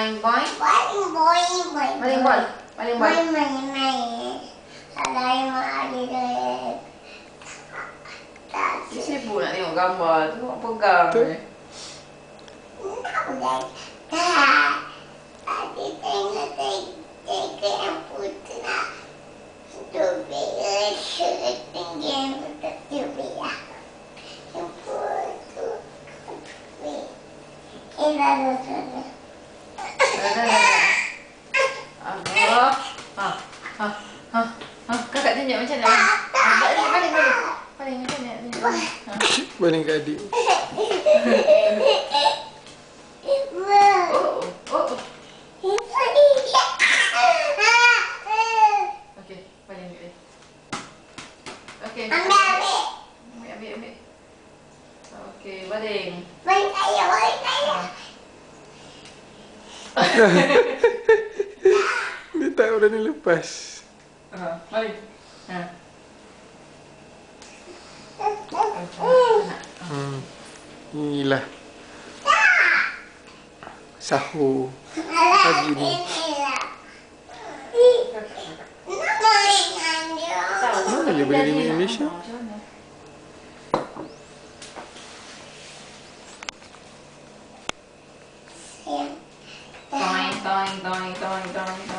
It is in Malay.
boing boing. Boing boing boing. Maling bol. Maling bol. Main. Alai mari deh. Tak. Sibuk nak tengok gambar tu. Nak pegang ni. Tak boleh. Tak. Tadi tengok yang putih nak. Tubik. Tinggi yang putih tubik lah. Yang putih. Dah. Kakak tunjuk macam mana? Paling macam mana? Paling ke adik. Okey, paling ni. Okey. Ambil. Okey, baring. Baring kaya. Dia tak berani lepas. Mari. Inilah sahur pagi ni. Mana boleh beli di Malaysia? Toing.